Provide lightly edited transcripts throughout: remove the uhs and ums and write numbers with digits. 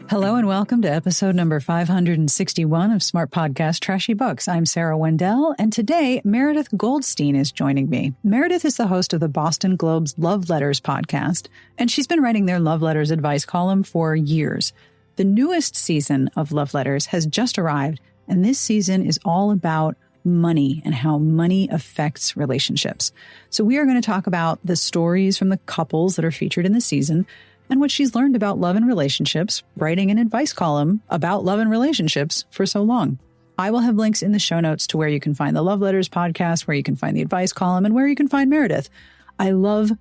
Hello and welcome to episode number 561 of Smart Podcast Trashy Books. I'm Sarah Wendell, and today Meredith Goldstein is joining me. Meredith is the host of the Boston Globe's Love Letters podcast, and she's been writing their Love Letters advice column for years. The newest season of Love Letters has just arrived, and this season is all about money and how money affects relationships. So we are going to talk about the stories from the couples that are featured in the season, and what she's learned about love and relationships, writing an advice column about love and relationships for so long. I will have links in the show notes to where you can find the Love Letters podcast, where you can find the advice column, and where you can find Meredith. I love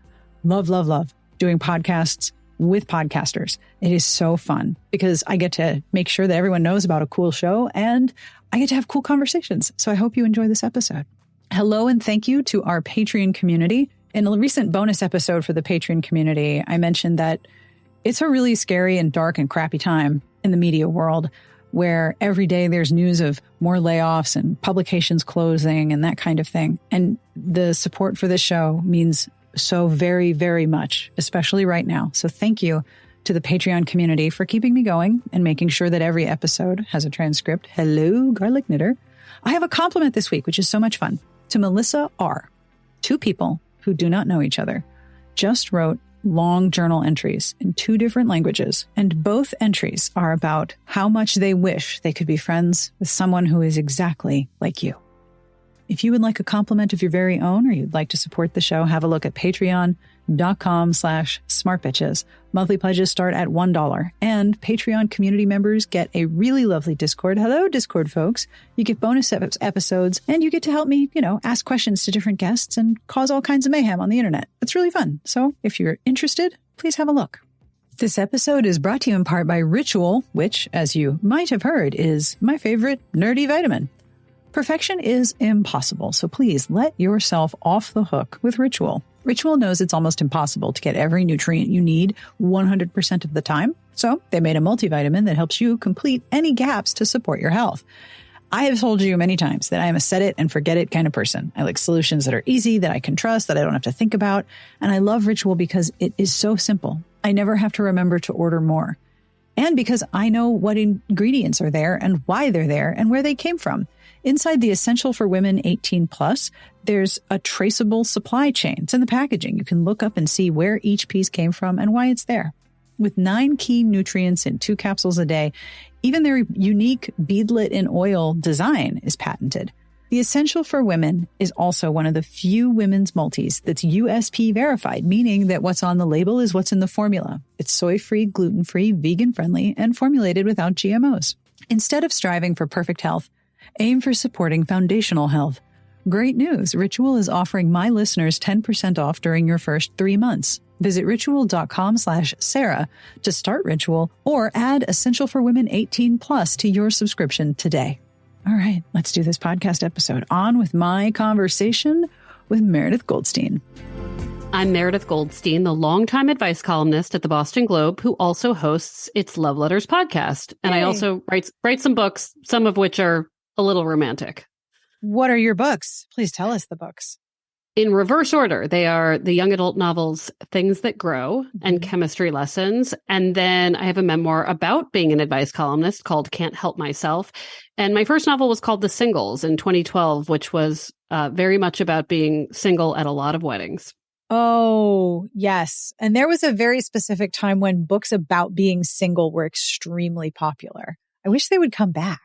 doing podcasts with podcasters. It is so fun because I get to make sure that everyone knows about a cool show and I get to have cool conversations. So I hope you enjoy this episode. Hello and thank you to our Patreon community. In a recent bonus episode for the Patreon community, I mentioned that it's a really scary and dark and crappy time in the media world where every day there's news of more layoffs and publications closing and that kind of thing. And the support for this show means so very, very much, especially right now. So thank you to the Patreon community for keeping me going and making sure that every episode has a transcript. Hello, garlic knitter. I have a compliment this week, which is so much fun, to Melissa R. Two people who do not know each other just wrote long journal entries in two different languages, and both entries are about how much they wish they could be friends with someone who is exactly like you. If you would like a compliment of your very own, or you'd like to support the show, have a look at patreon.com/smartbitches. Monthly pledges start at $1, and Patreon community members get a really lovely Discord. Hello, Discord folks. You get bonus episodes, and you get to help me, ask questions to different guests and cause all kinds of mayhem on the internet. It's really fun. So if you're interested, please have a look. This episode is brought to you in part by Ritual, which, as you might have heard, is my favorite nerdy vitamin. Perfection is impossible, so please let yourself off the hook with Ritual. Ritual knows it's almost impossible to get every nutrient you need 100% of the time, so they made a multivitamin that helps you complete any gaps to support your health. I have told you many times that I am a set it and forget it kind of person. I like solutions that are easy, that I can trust, that I don't have to think about, and I love Ritual because it is so simple. I never have to remember to order more. And because I know what ingredients are there and why they're there and where they came from. Inside the Essential for Women 18 Plus, there's a traceable supply chain. It's in the packaging. You can look up and see where each piece came from and why it's there. With 9 key nutrients in 2 capsules a day, even their unique beadlet in oil design is patented. The Essential for Women is also one of the few women's multis that's USP verified, meaning that what's on the label is what's in the formula. It's soy-free, gluten-free, vegan-friendly, and formulated without GMOs. Instead of striving for perfect health, aim for supporting foundational health. Great news! Ritual is offering my listeners 10% off during your first 3 months. Visit ritual.com/Sarah to start Ritual or add Essential for Women 18 Plus to your subscription today. All right, let's do this podcast episode. On with my conversation with Meredith Goldstein. I'm Meredith Goldstein, the longtime advice columnist at the Boston Globe, who also hosts its Love Letters podcast. And I also write some books, some of which are a little romantic. What are your books? Please tell us the books. In reverse order, they are the young adult novels, Things That Grow and Chemistry Lessons. And then I have a memoir about being an advice columnist called Can't Help Myself. And my first novel was called The Singles in 2012, which was very much about being single at a lot of weddings. Oh, yes. And there was a very specific time when books about being single were extremely popular. I wish they would come back.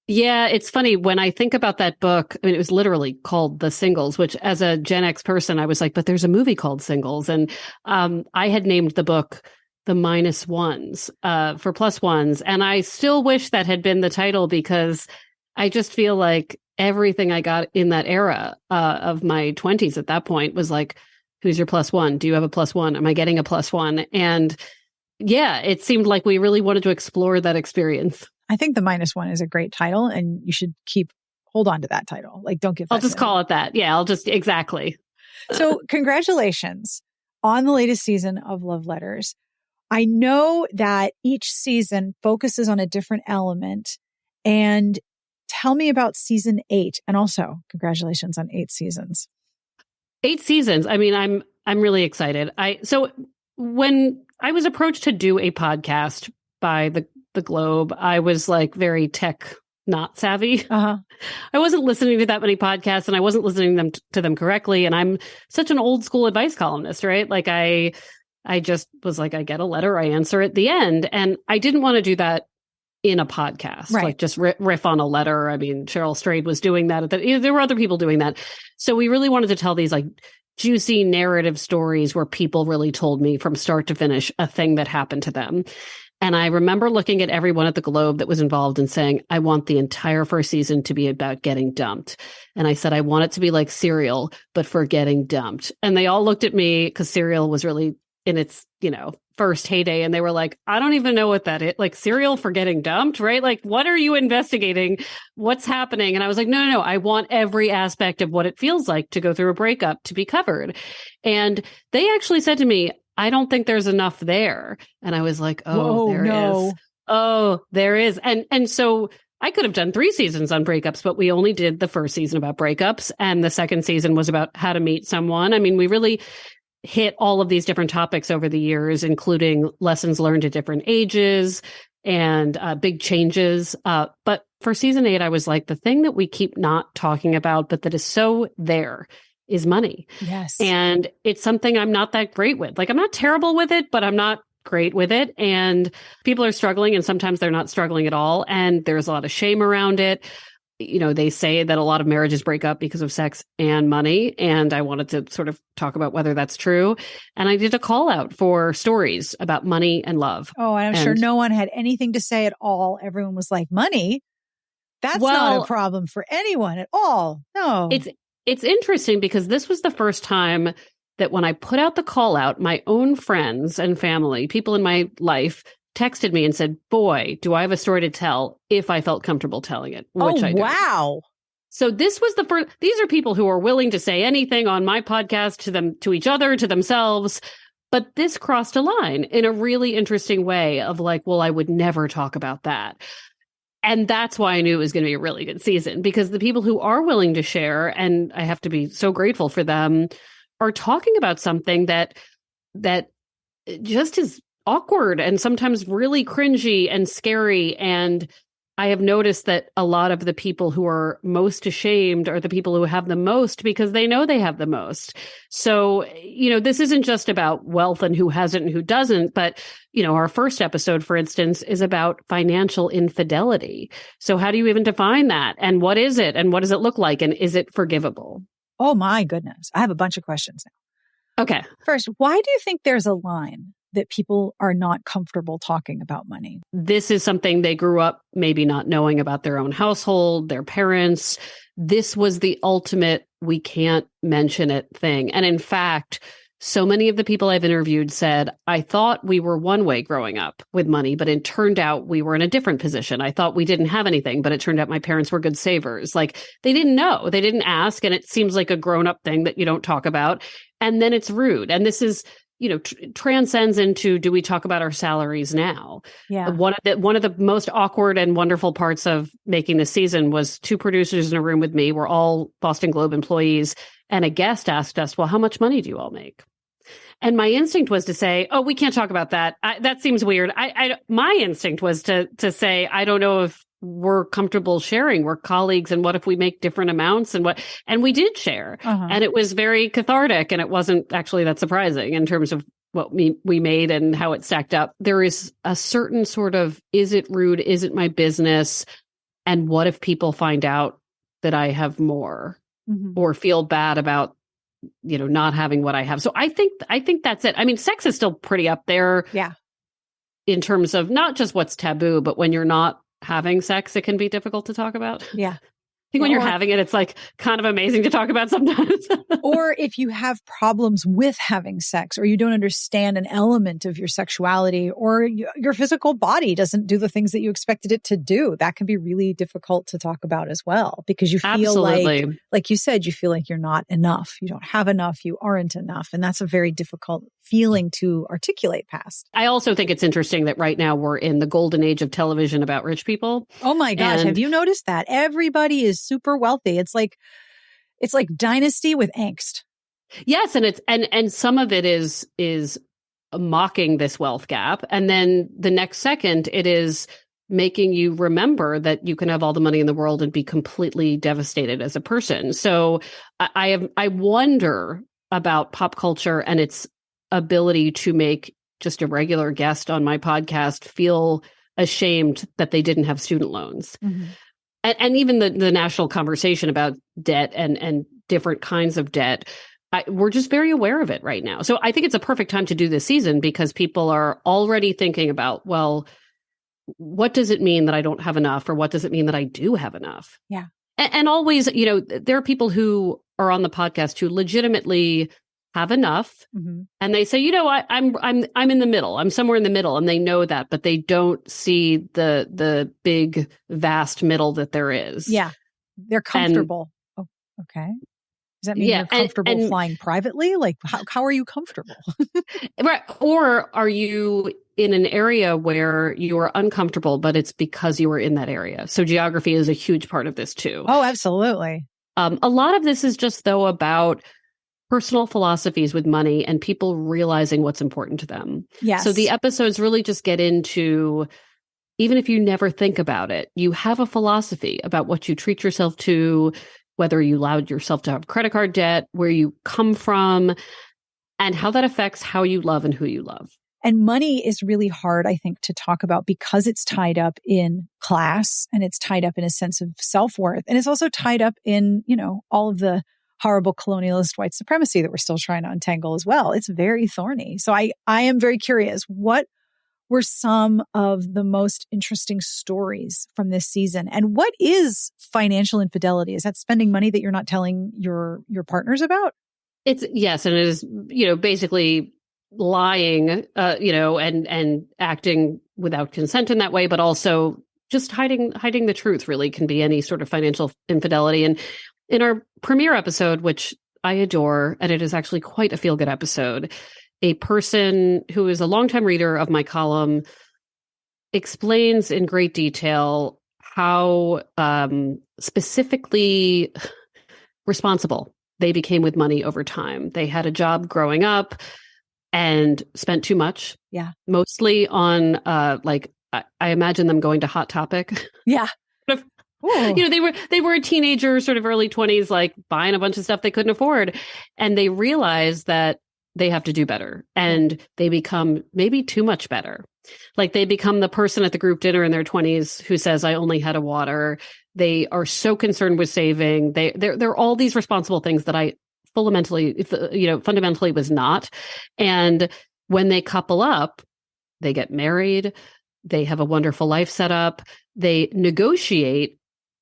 Yeah, it's funny. When I think about that book, it was literally called The Singles, which as a Gen X person, I was like, but there's a movie called Singles. And I had named the book The Minus Ones for plus ones. And I still wish that had been the title because I just feel like everything I got in that era of my 20s at that point was like, who's your plus one? Do you have a plus one? Am I getting a plus one? And yeah, it seemed like we really wanted to explore that experience. I think The Minus One is a great title and you should hold on to that title. Like, don't give that. I'll just call it that. Yeah, exactly. So congratulations on the latest season of Love Letters. I know that each season focuses on a different element, and tell me about season 8, and also congratulations on 8 seasons. 8 seasons. I mean, I'm really excited. So when I was approached to do a podcast by the Globe. I was like very tech not savvy. Uh-huh. I wasn't listening to that many podcasts, and I wasn't listening to them correctly. And I'm such an old school advice columnist, right? Like I just was like, I get a letter, I answer at the end. And I didn't want to do that in a podcast, Right. like just riff on a letter. I mean, Cheryl Strayed was doing that. There were other people doing that. So we really wanted to tell these like juicy narrative stories where people really told me from start to finish a thing that happened to them. And I remember looking at everyone at the Globe that was involved and saying, I want the entire first season to be about getting dumped. And I said, I want it to be like Serial, but for getting dumped. And they all looked at me because Serial was really in its, first heyday. And they were like, I don't even know what that is. Like Serial for getting dumped, right? Like, what are you investigating? What's happening? And I was like, no. I want every aspect of what it feels like to go through a breakup to be covered. And they actually said to me, I don't think there's enough there. And I was like, oh, there is. Oh, there is. And so I could have done 3 seasons on breakups, but we only did the first season about breakups. And the second season was about how to meet someone. I mean, we really hit all of these different topics over the years, including lessons learned at different ages and big changes. But for season 8, I was like, the thing that we keep not talking about, but that is so there is money. Yes. And it's something I'm not that great with. Like, I'm not terrible with it, but I'm not great with it. And people are struggling, and sometimes they're not struggling at all. And there's a lot of shame around it. They say that a lot of marriages break up because of sex and money. And I wanted to sort of talk about whether that's true. And I did a call out for stories about money and love. Oh, and I'm sure no one had anything to say at all. Everyone was like, money? That's not a problem for anyone at all. No. It's interesting because this was the first time that when I put out the call out, my own friends and family, people in my life, texted me and said, boy, do I have a story to tell if I felt comfortable telling it, which I do. Wow. So this was the first, these are people who are willing to say anything on my podcast to each other, to themselves. But this crossed a line in a really interesting way of like, well, I would never talk about that. And that's why I knew it was going to be a really good season, because the people who are willing to share, and I have to be so grateful for them, are talking about something that just is awkward and sometimes really cringy and scary. And I have noticed that a lot of the people who are most ashamed are the people who have the most because they know they have the most. So, this isn't just about wealth and who hasn't and who doesn't, but, our first episode, for instance, is about financial infidelity. So how do you even define that? And what is it? And what does it look like? And is it forgivable? Oh, my goodness. I have a bunch of questions now. Okay. First, why do you think there's a line that people are not comfortable talking about money? This is something they grew up maybe not knowing about their own household, their parents. This was the ultimate we can't mention it thing. And in fact, so many of the people I've interviewed said, I thought we were one way growing up with money, but it turned out we were in a different position. I thought we didn't have anything, but it turned out my parents were good savers. Like, they didn't know, they didn't ask. And it seems like a grown-up thing that you don't talk about. And then it's rude. And this is, transcends into, do we talk about our salaries now? Yeah. One of the most awkward and wonderful parts of making this season was 2 producers in a room with me. We're all Boston Globe employees. And a guest asked us, well, how much money do you all make? And my instinct was to say, oh, we can't talk about that. That seems weird. My instinct was to say, I don't know if we're comfortable sharing. We're colleagues. And what if we make different amounts? And we did share. Uh-huh. And it was very cathartic. And it wasn't actually that surprising in terms of what we made and how it stacked up. There is a certain sort of, is it rude? Is it my business? And what if people find out that I have more or feel bad about, not having what I have? So I think that's it. I mean, sex is still pretty up there. Yeah. In terms of not just what's taboo, but when you're not having sex, it can be difficult to talk about. Yeah. I think when you're having it, it's like kind of amazing to talk about sometimes. Or if you have problems with having sex, or you don't understand an element of your sexuality, or your physical body doesn't do the things that you expected it to do, that can be really difficult to talk about as well, because you feel like you said, you feel like you're not enough. You don't have enough. You aren't enough. And that's a very difficult feeling to articulate past. I also think it's interesting that right now we're in the golden age of television about rich people. Oh my gosh. Have you noticed that? Everybody is super wealthy. It's like Dynasty with angst. Yes. And it's, and some of it is mocking this wealth gap. And then the next second, it is making you remember that you can have all the money in the world and be completely devastated as a person. So I wonder about pop culture and its ability to make just a regular guest on my podcast feel ashamed that they didn't have student loans. Mm-hmm. And even the national conversation about debt and different kinds of debt, we're just very aware of it right now. So I think it's a perfect time to do this season because people are already thinking about, well, what does it mean that I don't have enough? Or what does it mean that I do have enough? Yeah. And always, you know, there are people who are on the podcast who legitimately have enough. Mm-hmm. And they say, you know, I'm in the middle. I'm somewhere in the middle. And they know that, but they don't see the big, vast middle that there is. Yeah. They're comfortable. Okay. Does that mean you're comfortable flying privately? Like, how are you comfortable? Right. Or are you in an area where you are uncomfortable, but it's because you were in that area? So geography is a huge part of this too. Oh, absolutely. A lot of this is just, though, about personal philosophies with money and people realizing what's important to them. Yes. So the episodes really just get into, even if you never think about it, you have a philosophy about what you treat yourself to, whether you allowed yourself to have credit card debt, where you come from, and how that affects how you love and who you love. And money is really hard, I think, to talk about because it's tied up in class and it's tied up in a sense of self-worth. And it's also tied up in, you know, all of the horrible colonialist white supremacy that we're still trying to untangle as well. It's very thorny. So I am very curious, what were some of the most interesting stories from this season? And what is financial infidelity? Is that spending money that you're not telling your partners about? Yes. And it is, you know, basically lying, you know, and acting without consent in that way, but also just hiding the truth really can be any sort of financial infidelity. And in our premiere episode, which I adore, and it is actually quite a feel-good episode, a person who is a longtime reader of my column explains in great detail how specifically responsible they became with money over time. They had a job growing up and spent too much. Yeah. Mostly on I imagine them going to Hot Topic. Yeah. You know, they were a teenager, sort of early 20s, like buying a bunch of stuff they couldn't afford. And they realize that they have to do better. And they become maybe too much better. Like they become the person at the group dinner in their 20s who says, I only had a water. They are so concerned with saving. They're all these responsible things that I fundamentally was not. And when they couple up, they get married. They have a wonderful life set up. They negotiate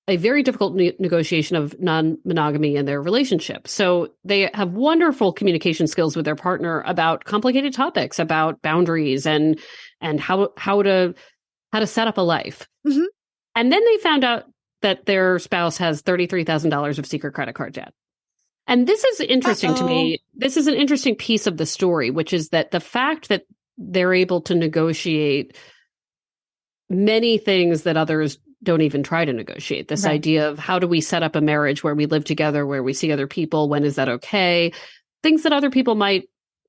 a very difficult negotiation of non-monogamy in their relationship. So they have wonderful communication skills with their partner about complicated topics, about boundaries and how to set up a life. Mm-hmm. And then they found out that their spouse has $33,000 of secret credit card debt. And this is interesting to me. This is an interesting piece of the story, which is that the fact that they're able to negotiate many things that others don't even try to negotiate. This idea of how do we set up a marriage where we live together, where we see other people, when is that okay? Things that other people might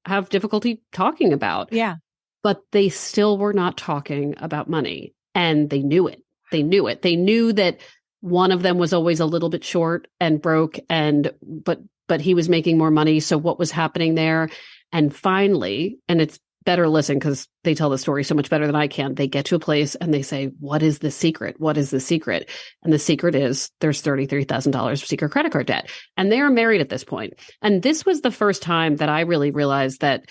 have difficulty talking about. Yeah. But they still were not talking about money. And they knew it. They knew it. They knew that one of them was always a little bit short and broke, but he was making more money. So what was happening there? And finally, and it's better listen because they tell the story so much better than I can. They get to a place and they say, what is the secret? What is the secret? And the secret is there's $33,000 of secret credit card debt. And they are married at this point. And this was the first time that I really realized that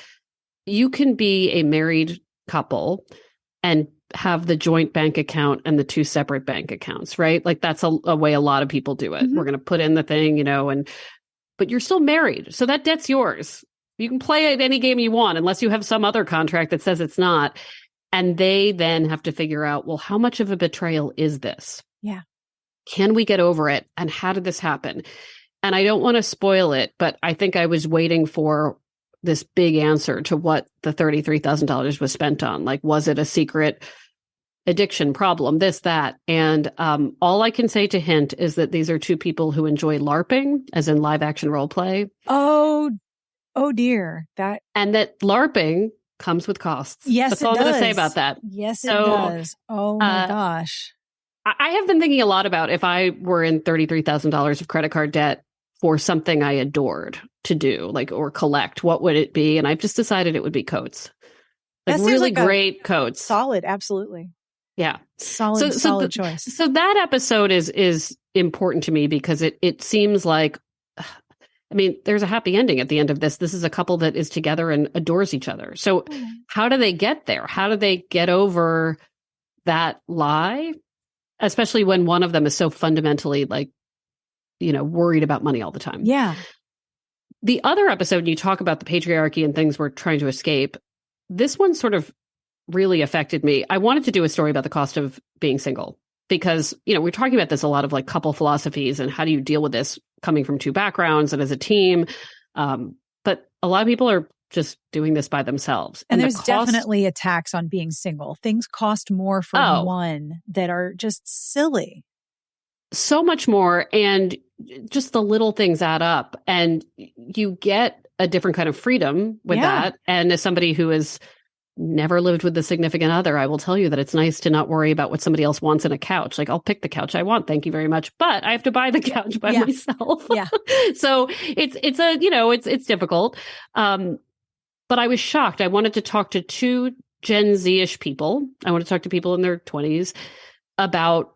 you can be a married couple and have the joint bank account and the two separate bank accounts, right? Like that's a way a lot of people do it. Mm-hmm. We're going to put in the thing, but you're still married. So that debt's yours. You can play at any game you want unless you have some other contract that says it's not. And they then have to figure out, well, how much of a betrayal is this? Yeah. Can we get over it? And how did this happen? And I don't want to spoil it, but I think I was waiting for this big answer to what the $33,000 was spent on. Like, was it a secret addiction problem, this, that? And all I can say to hint is that these are two people who enjoy LARPing, as in live action role play. Oh dear. And that LARPing comes with costs. Yes, That's all I'm going to say about that. Yes, it So, does. Oh my gosh. I have been thinking a lot about if I were in $33,000 of credit card debt for something I adored to do, like, or collect, what would it be? And I've just decided it would be coats. Like, really great coats. Solid, absolutely. Yeah. Solid choice. So that episode is important to me because it seems like, I mean, there's a happy ending at the end of this. This is a couple that is together and adores each other. So how do they get there? How do they get over that lie? Especially when one of them is so fundamentally, like, you know, worried about money all the time. Yeah. The other episode, you talk about the patriarchy and things we're trying to escape. This one sort of really affected me. I wanted to do a story about the cost of being single because, you know, we're talking about this a lot of like couple philosophies and how do you deal with this coming from two backgrounds and as a team. But a lot of people are just doing this by themselves. And there's definitely a tax on being single. Things cost more for one that are just silly. So much more. And just the little things add up. And you get a different kind of freedom with that. And as somebody who has never lived with a significant other, I will tell you that it's nice to not worry about what somebody else wants in a couch. Like, I'll pick the couch I want. Thank you very much. But I have to buy the couch by myself. Yeah. So it's a, you know, it's difficult. But I was shocked. I wanted to talk to two Gen Z-ish people. I want to talk to people in their 20s about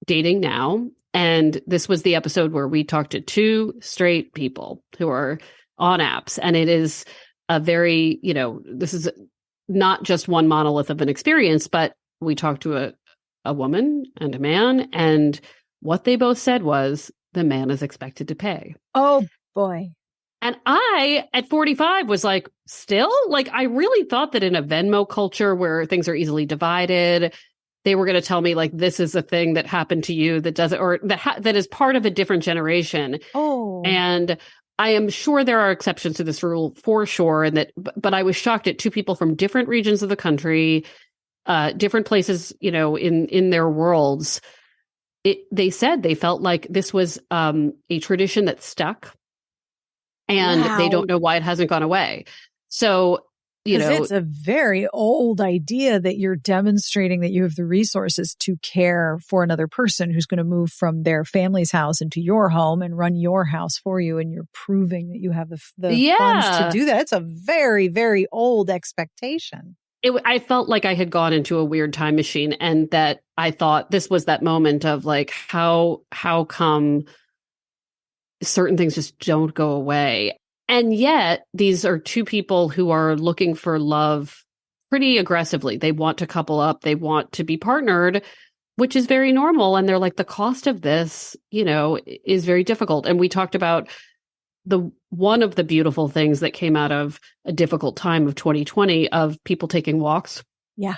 dating now. And this was the episode where we talked to two straight people who are on apps. And it is a very, you know, this is not just one monolith of an experience, but we talked to a woman and a man. And what they both said was the man is expected to pay. Oh, boy. And I, at 45, was like, still? Like, I really thought that in a Venmo culture where things are easily divided, they were going to tell me, like, this is a thing that happened to you that doesn't, or that is part of a different generation. Oh. And I am sure there are exceptions to this rule for sure. And that, but I was shocked at two people from different regions of the country, different places, you know, in their worlds. They said they felt like this was a tradition that stuck. And they don't know why it hasn't gone away. So, you know, it's a very old idea that you're demonstrating that you have the resources to care for another person who's going to move from their family's house into your home and run your house for you. And you're proving that you have the funds to do that. It's a very, very old expectation. I felt like I had gone into a weird time machine and that I thought this was that moment of like, how come certain things just don't go away. And yet these are two people who are looking for love pretty aggressively. They want to couple up. They want to be partnered, which is very normal. And they're like, the cost of this, you know, is very difficult. And we talked about one of the beautiful things that came out of a difficult time of 2020 of people taking walks. Yeah.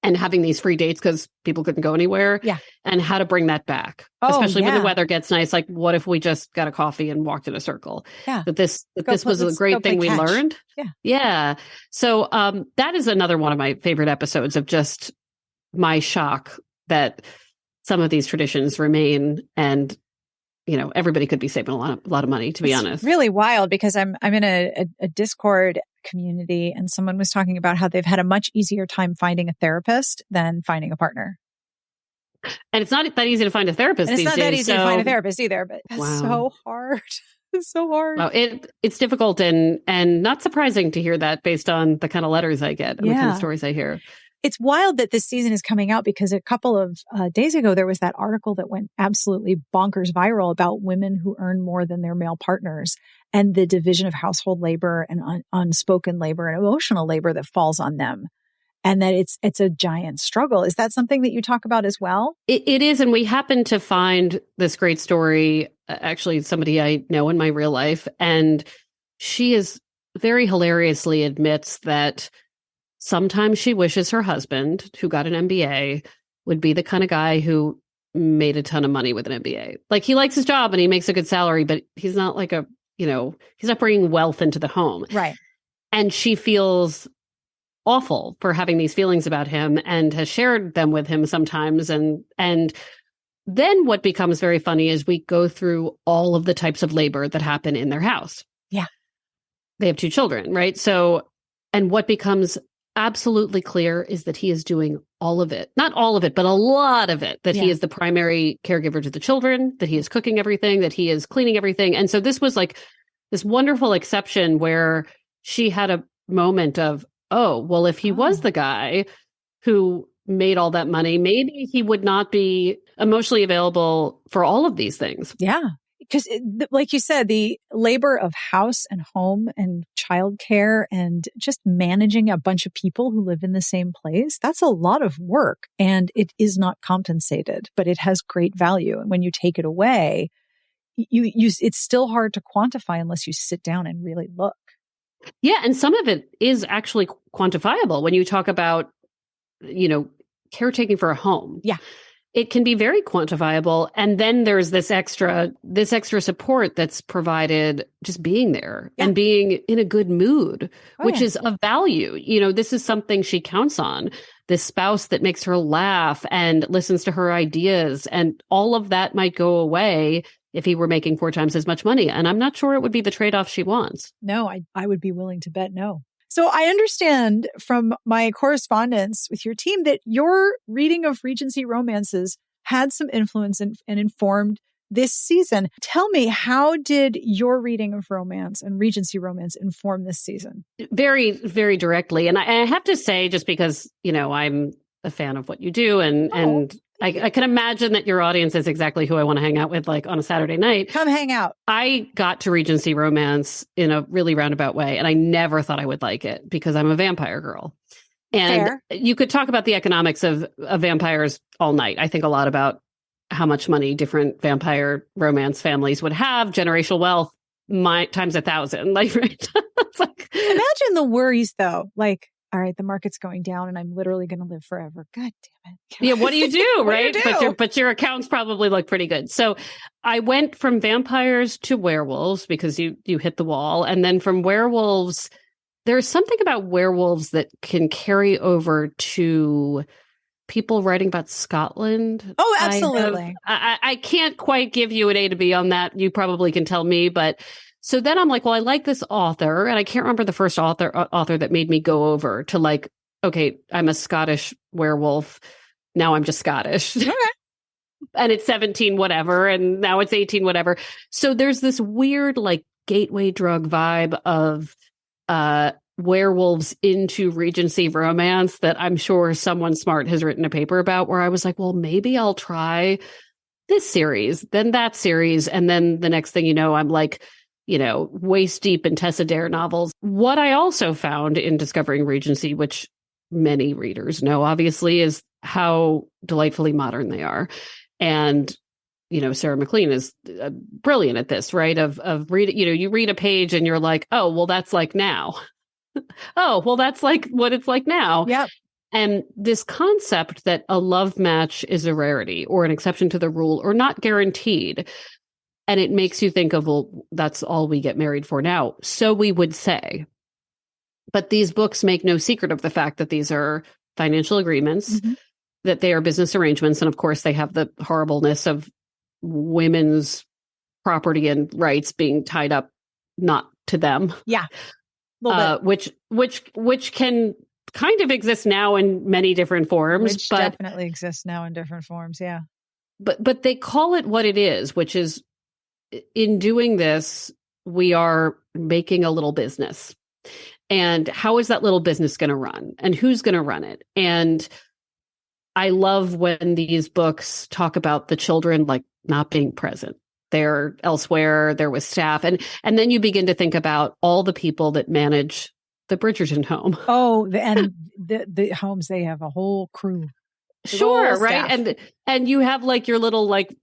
And having these free dates because people couldn't go anywhere. Yeah. And how to bring that back. Especially when the weather gets nice. Like, what if we just got a coffee and walked in a circle? Yeah. This was a great thing we learned. Yeah. Yeah. So that is another one of my favorite episodes of just my shock that some of these traditions remain and, you know, everybody could be saving a lot of money, to be honest. Really wild because I'm in a Discord community and someone was talking about how they've had a much easier time finding a therapist than finding a partner. And it's not that easy to find a therapist these days. It's not that easy to find a therapist either, but that's so hard. It's so hard. Well, it's difficult and not surprising to hear that based on the kind of letters I get and the kind of stories I hear. It's wild that this season is coming out because a couple of days ago, there was that article that went absolutely bonkers viral about women who earn more than their male partners and the division of household labor and unspoken labor and emotional labor that falls on them. And that it's a giant struggle. Is that something that you talk about as well? It is. And we happened to find this great story, actually somebody I know in my real life. And she is very hilariously admits that sometimes she wishes her husband, who got an MBA, would be the kind of guy who made a ton of money with an MBA. Like, he likes his job and he makes a good salary, but he's not like he's not bringing wealth into the home. Right. And she feels awful for having these feelings about him and has shared them with him sometimes. And then what becomes very funny is we go through all of the types of labor that happen in their house. Yeah. They have two children, right? So And what becomes absolutely clear is that he is doing all of it. Not all of it, but a lot of it. That he is the primary caregiver to the children, that he is cooking everything, that he is cleaning everything. And so this was like this wonderful exception where she had a moment of, oh, well, if he was the guy who made all that money, maybe he would not be emotionally available for all of these things. Yeah. Because like you said, the labor of house and home and childcare and just managing a bunch of people who live in the same place, that's a lot of work and it is not compensated, but it has great value. And when you take it away, it's still hard to quantify unless you sit down and really look. Yeah. And some of it is actually quantifiable when you talk about, caretaking for a home. Yeah. It can be very quantifiable. And then there's this extra support that's provided just being there and being in a good mood, which is of value. This is something she counts on, this spouse that makes her laugh and listens to her ideas. And all of that might go away if he were making 4 times as much money. And I'm not sure it would be the trade-off she wants. No, I would be willing to bet no. So I understand from my correspondence with your team that your reading of Regency romances had some influence and informed this season. Tell me, how did your reading of romance and Regency romance inform this season? Very, very directly. And I have to say, just because, I'm a fan of what you do and I can imagine that your audience is exactly who I want to hang out with, like on a Saturday night. Come hang out. I got to Regency romance in a really roundabout way, and I never thought I would like it because I'm a vampire girl. And Fair. You could talk about the economics of vampires all night. I think a lot about how much money different vampire romance families would have, generational wealth, times 1,000. Like, right? It's like, imagine the worries, though. Like, all right, the market's going down and I'm literally going to live forever. God damn it. Yeah, what do you do, right? Do you do? But your accounts probably look pretty good. So I went from vampires to werewolves because you hit the wall. And then from werewolves, there's something about werewolves that can carry over to people writing about Scotland. Oh, absolutely. I can't quite give you an A to B on that. You probably can tell me, but so then I'm like, well, I like this author, and I can't remember the first author that made me go over to like, okay, I'm a Scottish werewolf. Now I'm just Scottish. Okay. And it's 17 whatever, and now it's 18 whatever. So there's this weird like gateway drug vibe of werewolves into Regency romance that I'm sure someone smart has written a paper about, where I was like, well, maybe I'll try this series, then that series, and then the next thing you know, I'm like, waist deep in Tessa Dare novels. What I also found in discovering Regency, which many readers know, obviously, is how delightfully modern they are. And, Sarah McLean is brilliant at this, right? Of reading, you read a page and you're like, oh, well, that's like now. Oh, well, that's like what it's like now. Yep. And this concept that a love match is a rarity or an exception to the rule or not guaranteed. And it makes you think of, well, that's all we get married for now. So we would say. But these books make no secret of the fact that these are financial agreements, that they are business arrangements. And of course, they have the horribleness of women's property and rights being tied up not to them. Yeah. Which can kind of exist now in many different forms. Which definitely exists now in different forms. Yeah. But they call it what it is, which is, in doing this, we are making a little business. And how is that little business going to run? And who's going to run it? And I love when these books talk about the children like not being present. They're elsewhere, they're with staff. And then you begin to think about all the people that manage the Bridgerton home. Oh, and the homes, they have a whole crew. Sure, right? And you have like your little like,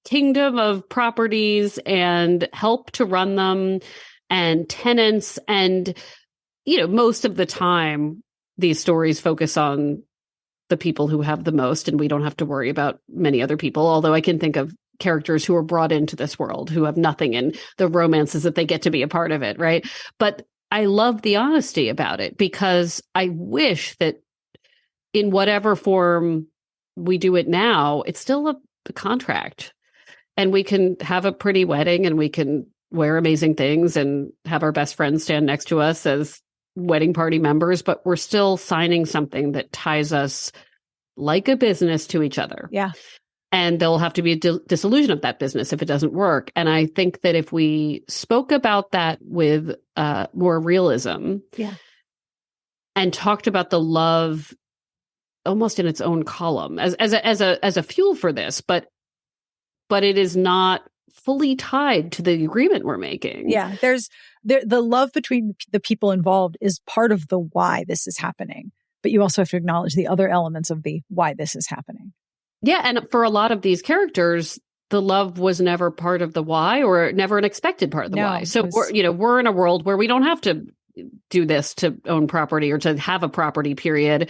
kingdom of properties and help to run them and tenants. And, most of the time, these stories focus on the people who have the most, and we don't have to worry about many other people. Although I can think of characters who are brought into this world who have nothing in the romances that they get to be a part of it, right? But I love the honesty about it because I wish that in whatever form we do it now, it's still a contract. And we can have a pretty wedding and we can wear amazing things and have our best friends stand next to us as wedding party members, but we're still signing something that ties us like a business to each other. Yeah. And there'll have to be a dissolution of that business if it doesn't work. And I think that if we spoke about that with more realism, and talked about the love almost in its own column as a fuel for this, but it is not fully tied to the agreement we're making. Yeah, the love between the people involved is part of the why this is happening, but you also have to acknowledge the other elements of the why this is happening. Yeah. And for a lot of these characters, the love was never part of the why, or never an expected part of the why. So we're in a world where we don't have to do this to own property or to have a property, period.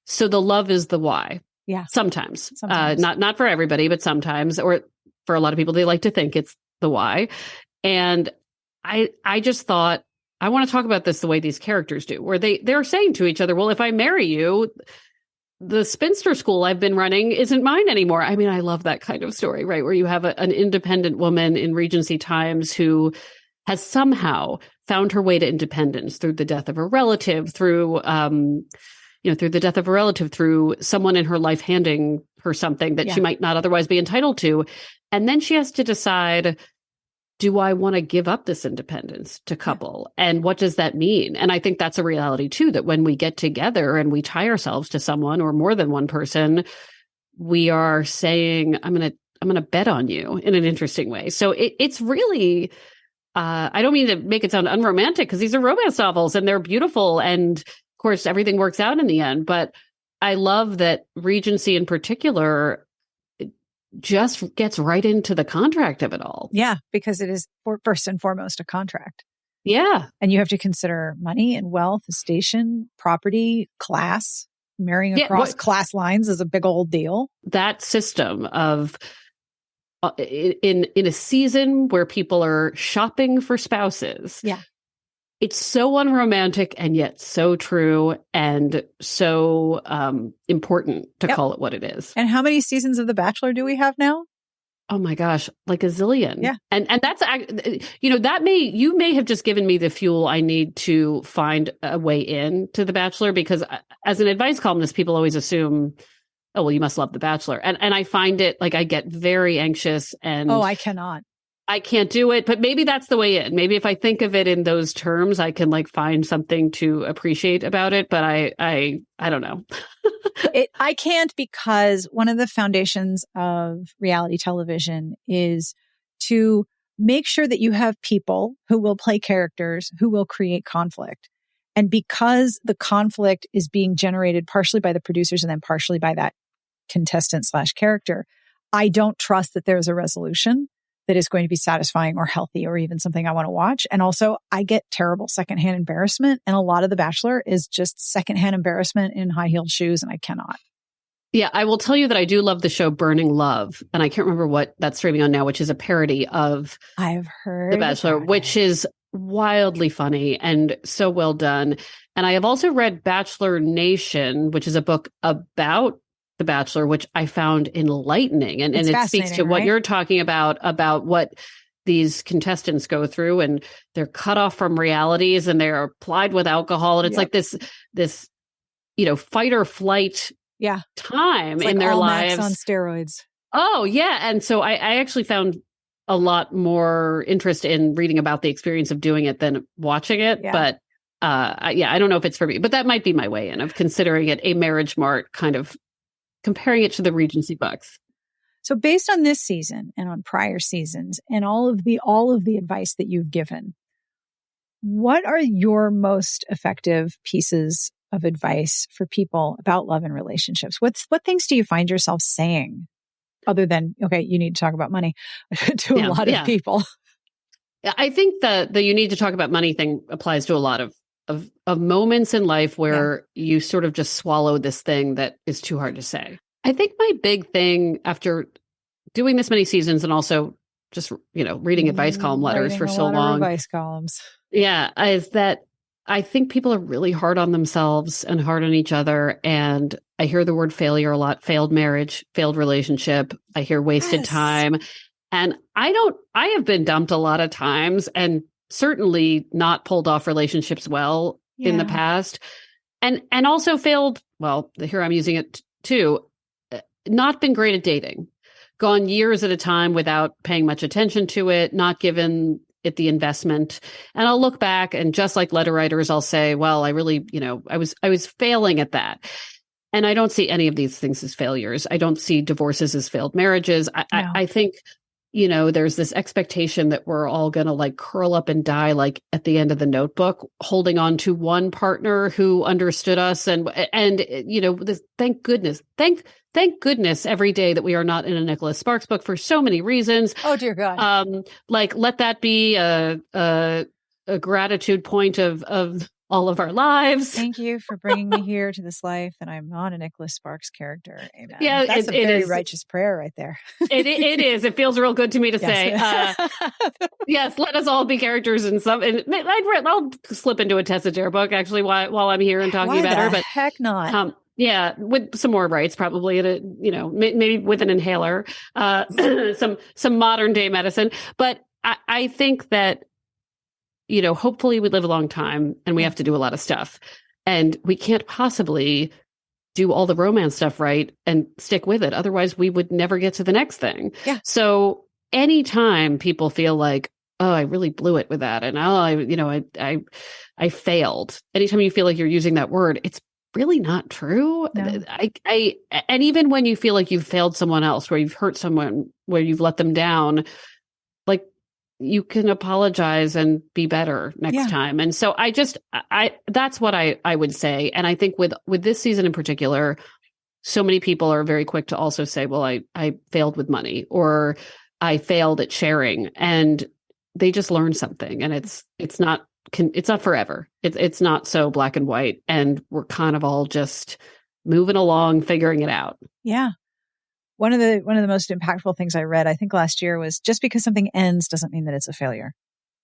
So the love is the why. Yeah. Sometimes. Not for everybody, but sometimes, or for a lot of people, they like to think it's the why. And I just thought, I want to talk about this the way these characters do, where they're saying to each other, well, if I marry you, the spinster school I've been running isn't mine anymore. I mean, I love that kind of story, right? Where you have an independent woman in Regency times who has somehow found her way to independence through the death of a relative, through someone in her life handing her something that she might not otherwise be entitled to. And then she has to decide, do I want to give up this independence to couple? And what does that mean? And I think that's a reality too, that when we get together and we tie ourselves to someone or more than one person, we are saying, I'm going to bet on you in an interesting way. So it's really, I don't mean to make it sound unromantic, because these are romance novels and they're beautiful. And of course, everything works out in the end. But I love that Regency in particular just gets right into the contract of it all. Yeah, because it is first and foremost a contract. Yeah. And you have to consider money and wealth, station, property, class. Marrying across class lines is a big old deal. That system of in a season where people are shopping for spouses. Yeah. It's so unromantic and yet so true and so important to call it what it is. And how many seasons of The Bachelor do we have now? Oh my gosh, like a zillion. Yeah. And that's, you may have just given me the fuel I need to find a way in to The Bachelor, because as an advice columnist, people always assume, oh, well, you must love The Bachelor. And I find it like I get very anxious and I cannot. I can't do it, but maybe that's the way in. Maybe if I think of it in those terms, I can like find something to appreciate about it. But I don't know. I can't, because one of the foundations of reality television is to make sure that you have people who will play characters who will create conflict. And because the conflict is being generated partially by the producers and then partially by that contestant / character, I don't trust that there's a resolution that is going to be satisfying or healthy or even something I want to watch. And also, I get terrible secondhand embarrassment. And a lot of The Bachelor is just secondhand embarrassment in high-heeled shoes, and I cannot. Yeah, I will tell you that I do love the show Burning Love. And I can't remember what that's streaming on now, which is a parody of I've heard The Bachelor, which is wildly funny and so well done. And I have also read Bachelor Nation, which is a book about The Bachelor, which I found enlightening. And it speaks to what you're talking about what these contestants go through, and they're cut off from realities and they're plied with alcohol. And it's like this, fight or flight time in their lives. on steroids. Oh, yeah. And so I actually found a lot more interest in reading about the experience of doing it than watching it. Yeah. But I don't know if it's for me, but that might be my way in of considering it a Marriage Mart kind of comparing it to the Regency books. So based on this season and on prior seasons and all of the advice that you've given, what are your most effective pieces of advice for people about love and relationships? What things do you find yourself saying other than, okay, you need to talk about money to a lot of people? I think the you need to talk about money thing applies to a lot of moments in life where you sort of just swallow this thing that is too hard to say. I think my big thing after doing this many seasons and also just, reading advice column letters for so long. Advice columns. Yeah. Is that I think people are really hard on themselves and hard on each other. And I hear the word failure a lot, failed marriage, failed relationship. I hear wasted time. And I have been dumped a lot of times and certainly not pulled off relationships well. in the past, and also failed. Well, here I'm using it too. Not been great at dating, gone years at a time without paying much attention to it, not given it the investment. And I'll look back, and just like letter writers, I'll say, well, I really, I was failing at that. And I don't see any of these things as failures. I don't see divorces as failed marriages. I think, there's this expectation that we're all going to like curl up and die, like at the end of the Notebook, holding on to one partner who understood us. And thank goodness every day that we are not in a Nicholas Sparks book for so many reasons. Oh, dear God. Let that be a gratitude point of all of our lives. Thank you for bringing me here to this life, and I'm not a Nicholas Sparks character. Amen. Yeah, that's a very righteous prayer right there. It is. It feels real good to me to say. Yes, let us all be characters in some. And I'll slip into a Tessa Dare book actually while I'm here and talking about her. But heck not. Yeah, with some more rights, probably, maybe with an inhaler, some modern day medicine. But I think that, hopefully we live a long time and we have to do a lot of stuff, and we can't possibly do all the romance stuff right and stick with it. Otherwise we would never get to the next thing. Yeah. So anytime people feel like, oh, I really blew it with that, and I failed. Anytime you feel like you're using that word, it's really not true. No. And even when you feel like you've failed someone else, where you've hurt someone, where you've let them down, like, you can apologize and be better next time. And so that's what I would say. And I think with this season in particular, so many people are very quick to also say, well, I failed with money, or I failed at sharing, and they just learned something, and it's not forever. It's not so black and white, and we're kind of all just moving along, figuring it out. Yeah. One of the most impactful things I read, I think last year, was just because something ends doesn't mean that it's a failure.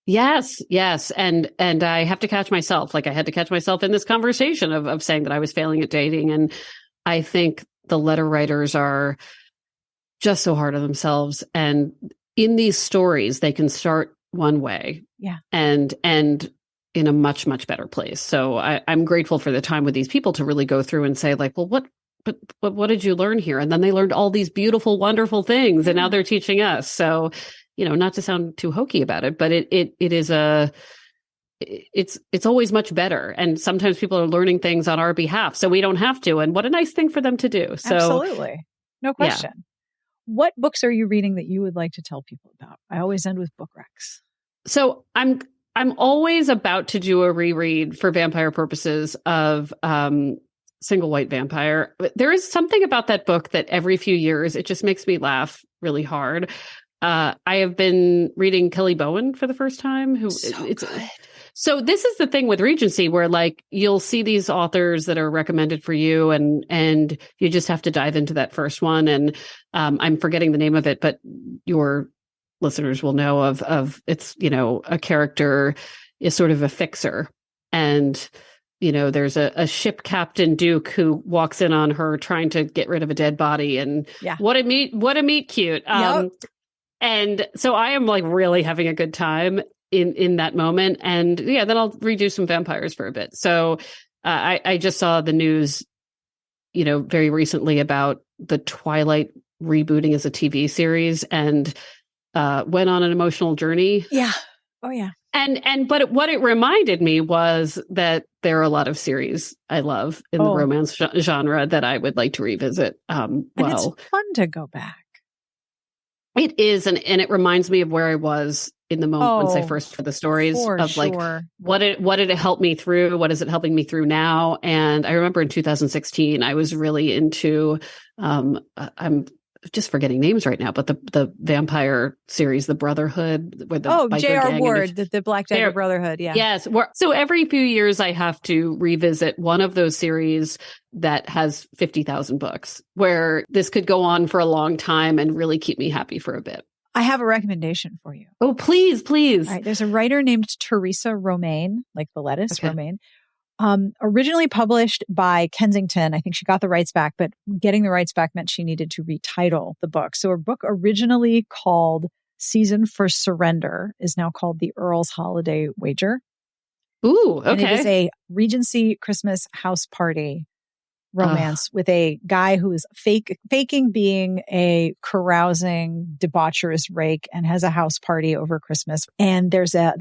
Yes. And I have to catch myself. Like, I had to catch myself in this conversation of saying that I was failing at dating. And I think the letter writers are just so hard on themselves. And in these stories, they can start one way. Yeah. And in a much, much better place. So I'm grateful for the time with these people to really go through and say, like, well, what did you learn here? And then they learned all these beautiful, wonderful things, and now they're teaching us. So, not to sound too hokey about it, but it's always much better. And sometimes people are learning things on our behalf, so we don't have to. And what a nice thing for them to do. So, absolutely. No question. Yeah. What books are you reading that you would like to tell people about? I always end with book recs. So I'm always about to do a reread for vampire purposes of, Single White Vampire. There is something about that book that every few years, it just makes me laugh really hard. I have been reading Kelly Bowen for the first time. So this is the thing with Regency, where like you'll see these authors that are recommended for you, and you just have to dive into that first one. And I'm forgetting the name of it, but your listeners will know of it's, a character is sort of a fixer, and there's a ship captain, Duke, who walks in on her trying to get rid of a dead body, and what a meet cute. Yep. And so I am like really having a good time in that moment. And then I'll redo some vampires for a bit. So I just saw the news, very recently about the Twilight rebooting as a TV series, and went on an emotional journey. Yeah. Oh yeah. But what it reminded me was that there are a lot of series I love in the romance genre that I would like to revisit. And it's fun to go back. It is. And it reminds me of where I was in the moment once I first heard the stories of like, what did it help me through? What is it helping me through now? And I remember in 2016, I was really into, I'm just forgetting names right now, but the vampire series, The Brotherhood, with the J.R. Ward, the Black Dagger Brotherhood. Yeah. Yes. So every few years I have to revisit one of those series that has 50,000 books, where this could go on for a long time and really keep me happy for a bit. I have a recommendation for you. Oh, please. All right. There's a writer named Teresa Romaine, like the lettuce, Romaine. Originally published by Kensington. I think she got the rights back, but getting the rights back meant she needed to retitle the book. So her book, originally called Season for Surrender, is now called The Earl's Holiday Wager. Ooh, okay. And it is a Regency Christmas house party romance with a guy who is faking being a carousing, debaucherous rake and has a house party over Christmas. And there's a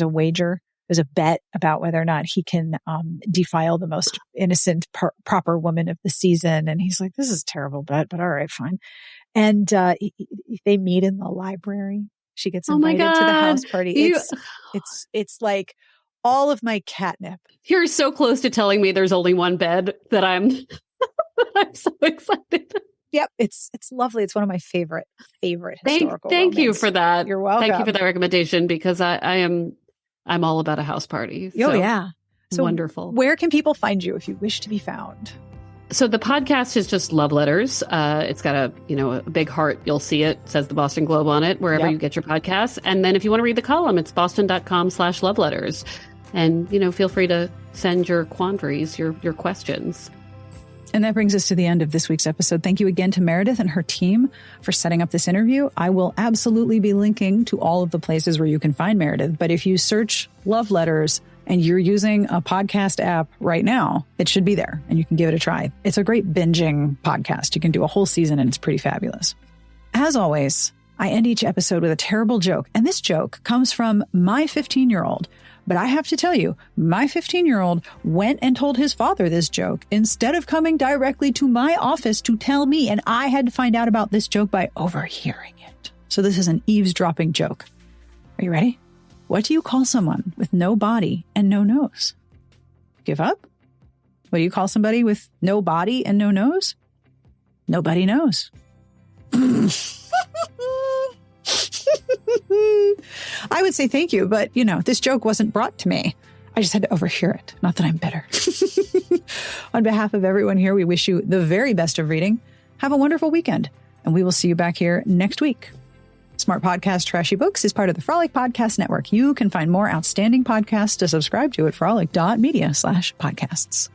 wager. There's a bet about whether or not he can defile the most innocent, proper woman of the season. And he's like, this is a terrible bet, but all right, fine. And they meet in the library. She gets invited to the house party. It's like all of my catnip. You're so close to telling me there's only one bed that I'm so excited. Yep, it's lovely. It's one of my favorite historical Thank you romance. for that. You're welcome. Thank you for that recommendation, because I'm all about a house party. Oh, yeah. So wonderful. Where can people find you if you wish to be found? So the podcast is just Love Letters. It's got a big heart. You'll see it. Says the Boston Globe on it, wherever you get your podcasts. And then if you want to read the column, it's boston.com/loveletters. And, feel free to send your quandaries, your questions. And that brings us to the end of this week's episode. Thank you again to Meredith and her team for setting up this interview. I will absolutely be linking to all of the places where you can find Meredith. But if you search Love Letters and you're using a podcast app right now, it should be there and you can give it a try. It's a great binging podcast. You can do a whole season and it's pretty fabulous. As always, I end each episode with a terrible joke. And this joke comes from my 15-year-old. But I have to tell you, my 15-year-old went and told his father this joke instead of coming directly to my office to tell me. And I had to find out about this joke by overhearing it. So this is an eavesdropping joke. Are you ready? What do you call someone with no body and no nose? Give up? What do you call somebody with no body and no nose? Nobody knows. I would say thank you, but this joke wasn't brought to me. I just had to overhear it. Not that I'm bitter. On behalf of everyone here, we wish you the very best of reading. Have a wonderful weekend, and we will see you back here next week. Smart Podcast Trashy Books is part of the Frolic Podcast Network. You can find more outstanding podcasts to subscribe to at frolic.media/podcasts.